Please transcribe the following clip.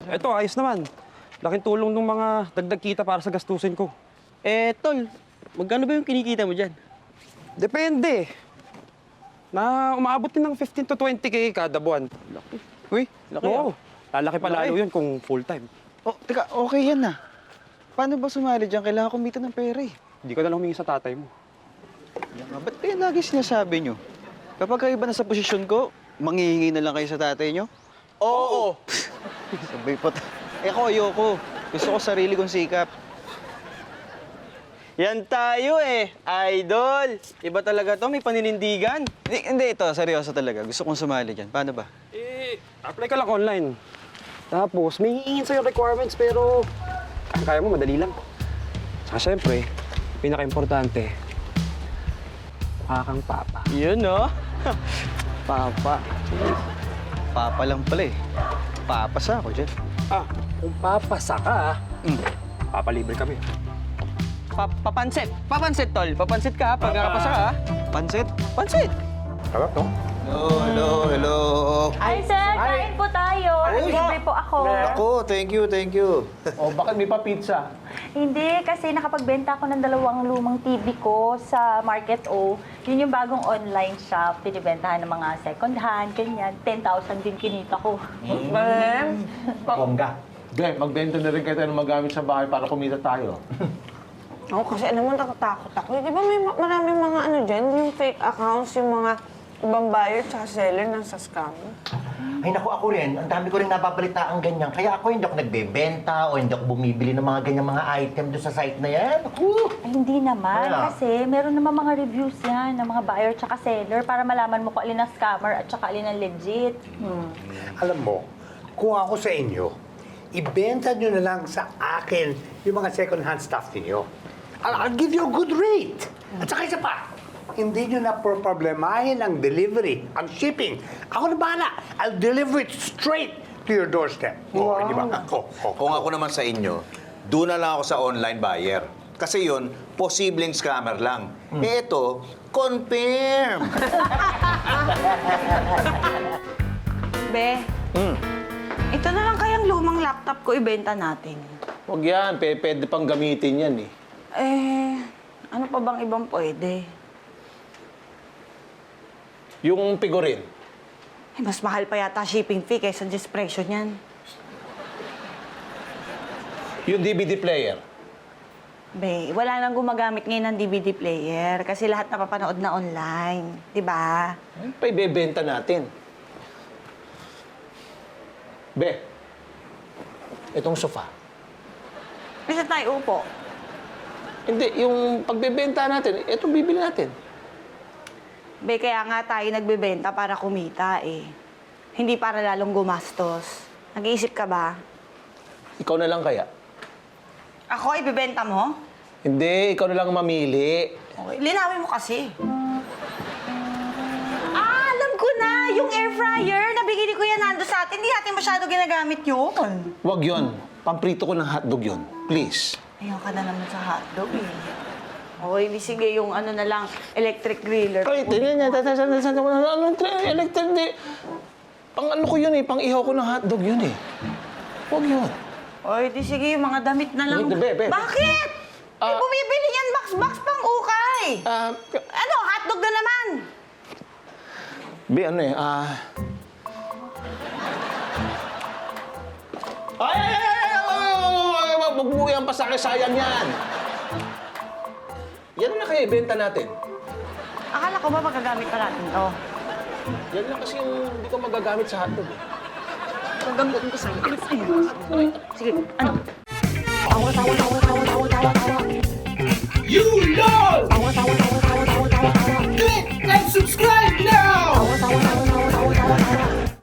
Eto, ayos naman. Laking tulong ng mga dagdag kita para sa gastusin ko. Tol, magkano ba yung kinikita mo dyan? Depende. Umaabot din ng 15 to 20K kada buwan. Laki. Uy, Laki, oo. Lalaki pa lalo Laki. yun kung full-time. Oh, teka, okay yan na. Paano ba sumali dyan? Kailangan kumita ng pera eh. Hindi ko na lang humingi sa tatay mo. Yan nga, ba't kaya lagi sinasabi nyo? Kapag kayo ba nasa posisyon ko, manghihingi na lang kayo sa tatay nyo? Oo. Sabay pa ako, ayoko. Gusto ko sarili kong sikap. Yan tayo idol. Iba talaga to, may paninindigan. Hindi, ito, seryoso talaga. Gusto kong sumali dyan. Paano ba? Apply ka lang online. Tapos, may hihingin sa'yo requirements, pero kaya mo, madali lang. Saka syempre, pinaka-importante, mukha kang papa. Yun, no? Papa. Papa lang pala eh. Papasa ako dyan. Kung papasa ka, papalibre kami. Papansit. Papansit, tol. Papansit ka, pag nakapasa ka. Pansit? Pansit. Sarap, no? Hello. Ay, sir, kain po tayo. Libre po ako. Ako, thank you. O, bakit may pa-pizza? Hindi, kasi nakapagbenta ako ng 2 lumang TV ko sa Market O. Yun yung bagong online shop. Pinibentahan ng mga second hand, ganyan. 10,000 din kinita ko. Bongga. Glenn, magbenta na rin kayo tayo ng magamit sa bahay para kumita tayo. Oo, kasi alam mo, natatakot ako. Di ba may maraming mga ano dyan, yung fake accounts, yung mga ibang buyer at seller ng sa scam? Ay naku, ako rin. Ang dami ko rin nababalita ang ganyan. Kaya ako hindi ako nagbebenta o hindi ako bumibili ng mga ganyang mga item doon sa site na yan. Ay, hindi naman. Kaya? Kasi meron naman mga reviews yan ng mga buyer at seller para malaman mo kung alin ang scammer at saka alin ang legit. Alam mo, kung ako sa inyo, ibenta nyo na lang sa akin yung mga second-hand stuff ninyo. I'll give you a good rate. At saka isa pa, hindi nyo na problemahin ang delivery, ang shipping. Ako na bahala. I'll deliver it straight to your doorstep. Oh, di ba? Kung ako naman sa inyo, doon na lang ako sa online buyer. Kasi yun, posibleng scammer lang. Ito, confirm! Be, ito na lang kayang lumang laptop ko ibenta natin. Huwag yan, pwede pang gamitin yan eh. Ano pa bang ibang pwede? Yung figurine. Mas mahal pa yata shipping fee kaysa just presyo niyan. Yung DVD player. Be, wala nang gumagamit ngayon ng DVD player kasi lahat napapanood na online. Di ba? Ano pa ibebenta natin? Be, itong sofa. Bisa tayo upo. Hindi, yung pagbebenta natin, itong bibili natin. Be, kaya nga tayo nagbebenta para kumita eh. Hindi para lalong gumastos. Nag-iisip ka ba? Ikaw na lang kaya? Ako, ibebenta mo? Hindi, ikaw na lang mamili. Okay. Linawin mo kasi. Alam ko na! Yung air fryer, nabigay ni Kuya Nando sa atin. Hindi natin masyado ginagamit yun. Wag yun. Pamprito ko ng hotdog yun. Please. Ayaw ka na naman sa hotdog eh. Okay, sige yung ano na lang, electric griller. Ay, tingnan niya. Electric, di. Pang ano ko yun eh. Pang ihaw ko ng hotdog yun eh. Wag yun. Oy, di sige yung mga damit na lang. Be. Bakit? Bumibili yan box pang ukay. Ano, hotdog na naman. Be, ano eh, Ay! Wag mo yan, pasakisayang yan. Yan na kaya ibenta natin. Akala ko ba magagamit pa natin to? Yan lang kasi yung hindi ko magagamit sa hotdog eh. Gagamitin ko sa'yo. Sige, ano? Tawa, tawa, tawa, tawa, tawa, tawa, tawa.